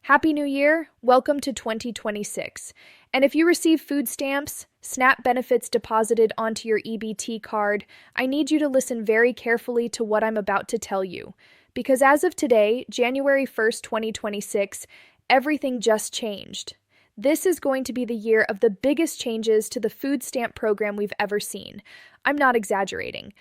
Happy New Year! Welcome to 2026. And if you receive food stamps, SNAP benefits deposited onto your EBT card, I need you to listen very carefully to what I'm about to tell you. Because as of today, January 1st, 2026, everything just changed. This is going to be the year of the biggest changes to the food stamp program we've ever seen. I'm not exaggerating.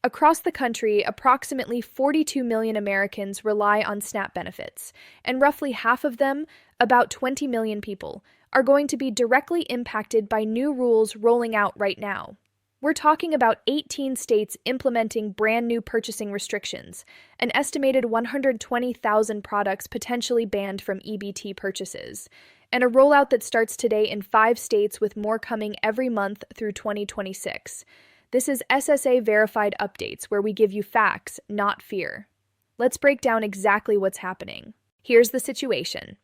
Across the country, approximately 42 million Americans rely on SNAP benefits, and roughly half of them, about 20 million people, are going to be directly impacted by new rules rolling out right now. We're talking about 18 states implementing brand new purchasing restrictions, an estimated 120,000 products potentially banned from EBT purchases, and a rollout that starts today in 5 states with more coming every month through 2026. This is SSA-verified updates where we give you facts, not fear. Let's break down exactly what's happening. Here's the situation.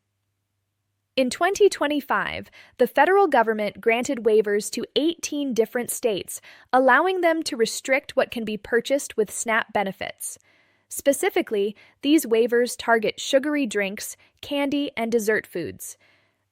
In 2025, the federal government granted waivers to 18 different states, allowing them to restrict what can be purchased with SNAP benefits. Specifically, these waivers target sugary drinks, candy, and dessert foods.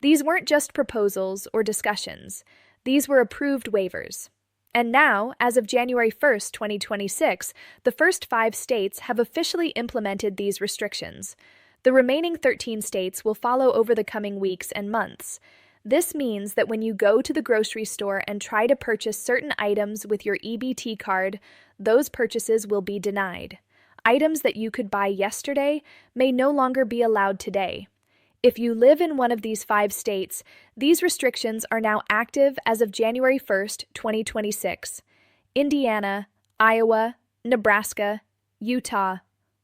These weren't just proposals or discussions. These were approved waivers. And now, as of January 1st, 2026, the first 5 states have officially implemented these restrictions. The remaining 13 states will follow over the coming weeks and months. This means that when you go to the grocery store and try to purchase certain items with your EBT card, those purchases will be denied. Items that you could buy yesterday may no longer be allowed today. If you live in one of these 5 states, these restrictions are now active as of January 1st, 2026. Indiana, Iowa, Nebraska, Utah,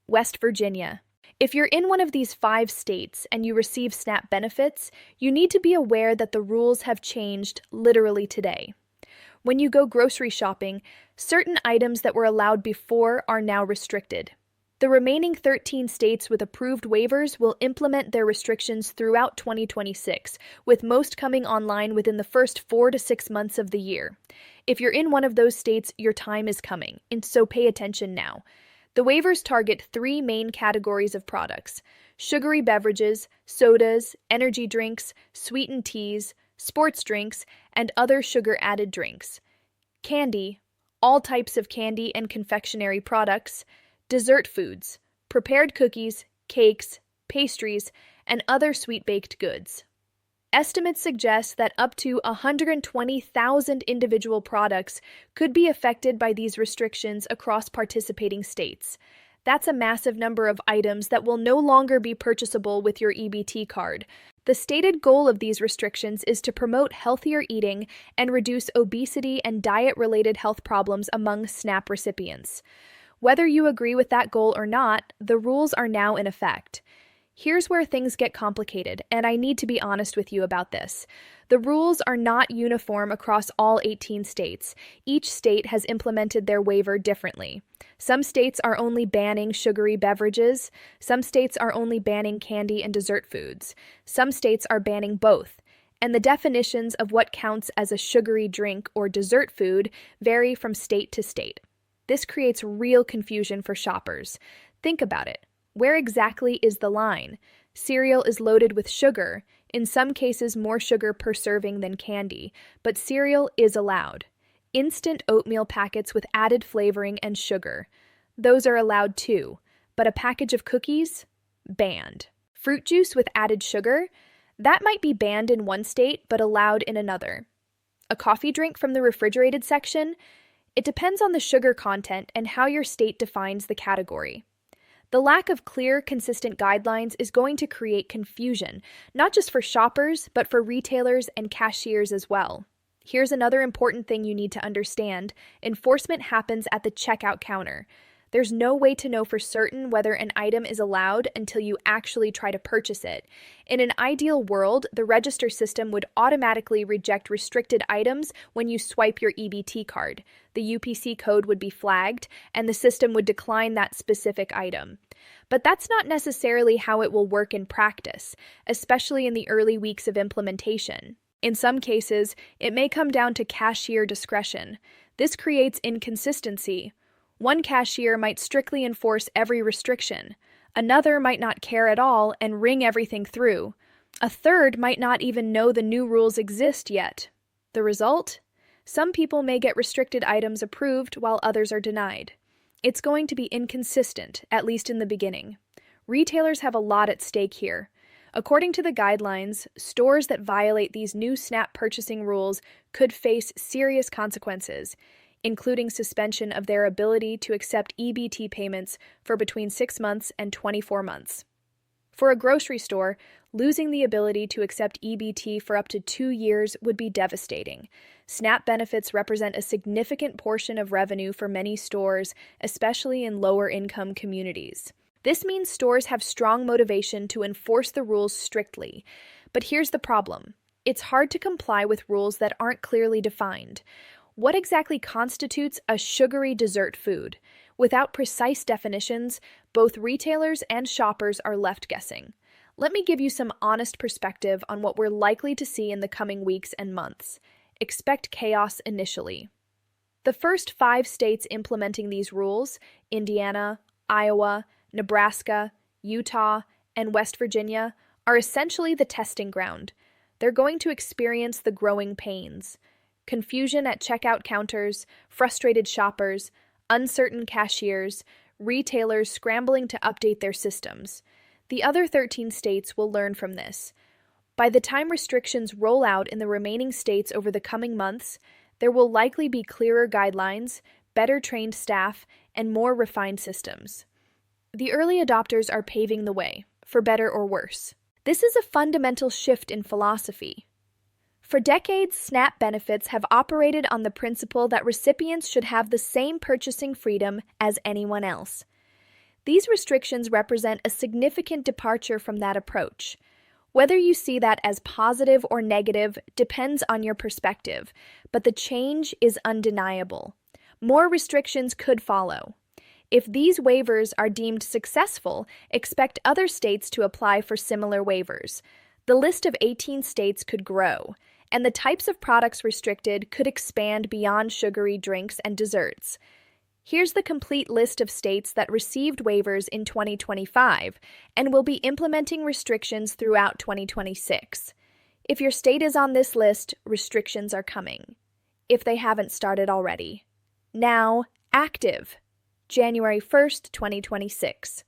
West Virginia. If you're in one of these 5 states and you receive SNAP benefits, you need to be aware that the rules have changed literally today. When you go grocery shopping, certain items that were allowed before are now restricted. The remaining 13 states with approved waivers will implement their restrictions throughout 2026, with most coming online within the first 4 to 6 months of the year. If you're in one of those states, your time is coming, and so pay attention now. The waivers target 3 main categories of products: sugary beverages, sodas, energy drinks, sweetened teas, sports drinks, and other sugar-added drinks; candy, all types of candy and confectionery products; dessert foods, prepared cookies, cakes, pastries, and other sweet-baked goods. Estimates suggest that up to 120,000 individual products could be affected by these restrictions across participating states. That's a massive number of items that will no longer be purchasable with your EBT card. The stated goal of these restrictions is to promote healthier eating and reduce obesity and diet-related health problems among SNAP recipients. Whether you agree with that goal or not, the rules are now in effect. Here's where things get complicated, and I need to be honest with you about this. The rules are not uniform across all 18 states. Each state has implemented their waiver differently. Some states are only banning sugary beverages. Some states are only banning candy and dessert foods. Some states are banning both. And the definitions of what counts as a sugary drink or dessert food vary from state to state. This creates real confusion for shoppers. Think about it. Where exactly is the line? Cereal is loaded with sugar, in some cases more sugar per serving than candy, but cereal is allowed. Instant oatmeal packets with added flavoring and sugar. Those are allowed too, but a package of cookies? Banned. Fruit juice with added sugar? That might be banned in one state, but allowed in another. A coffee drink from the refrigerated section? It depends on the sugar content and how your state defines the category. The lack of clear, consistent guidelines is going to create confusion, not just for shoppers, but for retailers and cashiers as well. Here's another important thing you need to understand. Enforcement happens at the checkout counter. There's no way to know for certain whether an item is allowed until you actually try to purchase it. In an ideal world, the register system would automatically reject restricted items when you swipe your EBT card. The UPC code would be flagged, and the system would decline that specific item. But that's not necessarily how it will work in practice, especially in the early weeks of implementation. In some cases, it may come down to cashier discretion. This creates inconsistency. One cashier might strictly enforce every restriction. Another might not care at all and ring everything through. A third might not even know the new rules exist yet. The result? Some people may get restricted items approved while others are denied. It's going to be inconsistent, at least in the beginning. Retailers have a lot at stake here. According to the guidelines, stores that violate these new SNAP purchasing rules could face serious consequences, including suspension of their ability to accept EBT payments for between 6 months and 24 months. For a grocery store, losing the ability to accept EBT for up to 2 years would be devastating. SNAP benefits represent a significant portion of revenue for many stores, especially in lower-income communities. This means stores have strong motivation to enforce the rules strictly. But here's the problem. It's hard to comply with rules that aren't clearly defined. What exactly constitutes a sugary dessert food? Without precise definitions, both retailers and shoppers are left guessing. Let me give you some honest perspective on what we're likely to see in the coming weeks and months. Expect chaos initially. The first 5 states implementing these rules, Indiana, Iowa, Nebraska, Utah, and West Virginia, are essentially the testing ground. They're going to experience the growing pains. Confusion at checkout counters, frustrated shoppers, uncertain cashiers, retailers scrambling to update their systems. The other 13 states will learn from this. By the time restrictions roll out in the remaining states over the coming months, there will likely be clearer guidelines, better trained staff, and more refined systems. The early adopters are paving the way, for better or worse. This is a fundamental shift in philosophy. For decades, SNAP benefits have operated on the principle that recipients should have the same purchasing freedom as anyone else. These restrictions represent a significant departure from that approach. Whether you see that as positive or negative depends on your perspective, but the change is undeniable. More restrictions could follow. If these waivers are deemed successful, expect other states to apply for similar waivers. The list of 18 states could grow, and the types of products restricted could expand beyond sugary drinks and desserts. Here's the complete list of states that received waivers in 2025 and will be implementing restrictions throughout 2026. If your state is on this list, restrictions are coming, if they haven't started already. Now, active. January 1st, 2026.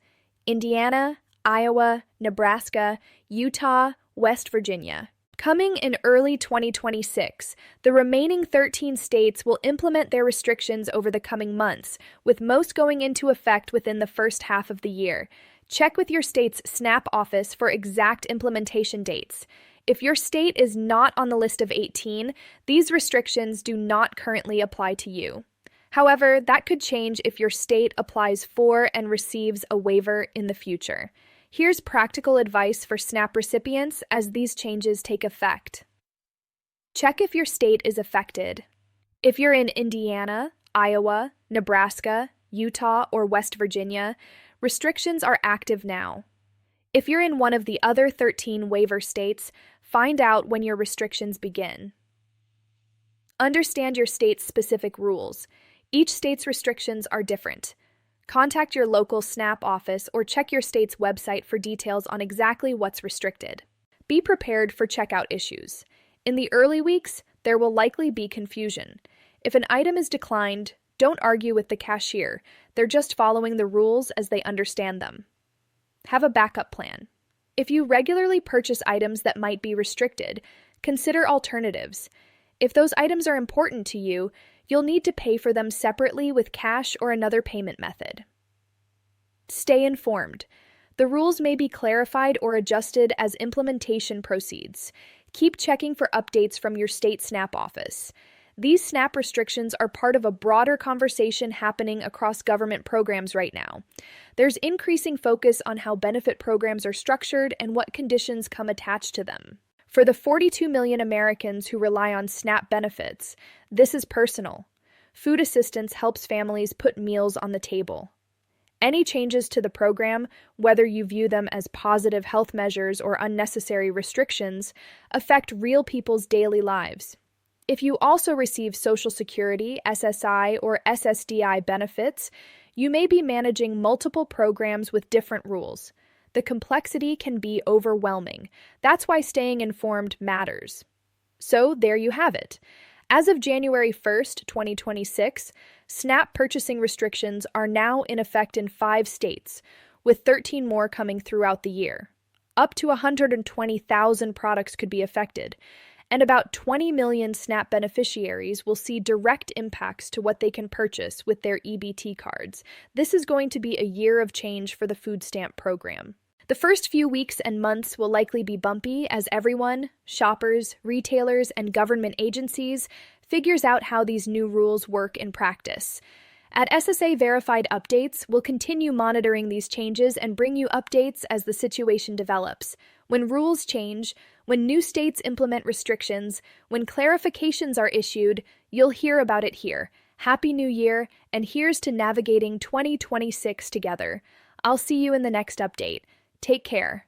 Indiana, Iowa, Nebraska, Utah, West Virginia. Coming in early 2026, the remaining 13 states will implement their restrictions over the coming months, with most going into effect within the first half of the year. Check with your state's SNAP office for exact implementation dates. If your state is not on the list of 18, these restrictions do not currently apply to you. However, that could change if your state applies for and receives a waiver in the future. Here's practical advice for SNAP recipients as these changes take effect. Check if your state is affected. If you're in Indiana, Iowa, Nebraska, Utah, or West Virginia, restrictions are active now. If you're in one of the other 13 waiver states, find out when your restrictions begin. Understand your state's specific rules. Each state's restrictions are different. Contact your local SNAP office or check your state's website for details on exactly what's restricted. Be prepared for checkout issues. In the early weeks, there will likely be confusion. If an item is declined, don't argue with the cashier. They're just following the rules as they understand them. Have a backup plan. If you regularly purchase items that might be restricted, consider alternatives. If those items are important to you, you'll need to pay for them separately with cash or another payment method. Stay informed. The rules may be clarified or adjusted as implementation proceeds. Keep checking for updates from your state SNAP office. These SNAP restrictions are part of a broader conversation happening across government programs right now. There's increasing focus on how benefit programs are structured and what conditions come attached to them. For the 42 million Americans who rely on SNAP benefits, this is personal. Food assistance helps families put meals on the table. Any changes to the program, whether you view them as positive health measures or unnecessary restrictions, affect real people's daily lives. If you also receive Social Security, SSI, or SSDI benefits, You may be managing multiple programs with different rules. The complexity can be overwhelming. That's why staying informed matters. So, there you have it. As of January 1st, 2026, SNAP purchasing restrictions are now in effect in 5 states, with 13 more coming throughout the year. Up to 120,000 products could be affected, and about 20 million SNAP beneficiaries will see direct impacts to what they can purchase with their EBT cards. This is going to be a year of change for the food stamp program. The first few weeks and months will likely be bumpy as everyone, shoppers, retailers, and government agencies, figures out how these new rules work in practice. At SSA Verified Updates, we'll continue monitoring these changes and bring you updates as the situation develops. When rules change, when new states implement restrictions, when clarifications are issued, you'll hear about it here. Happy New Year, and here's to navigating 2026 together. I'll see you in the next update. Take care.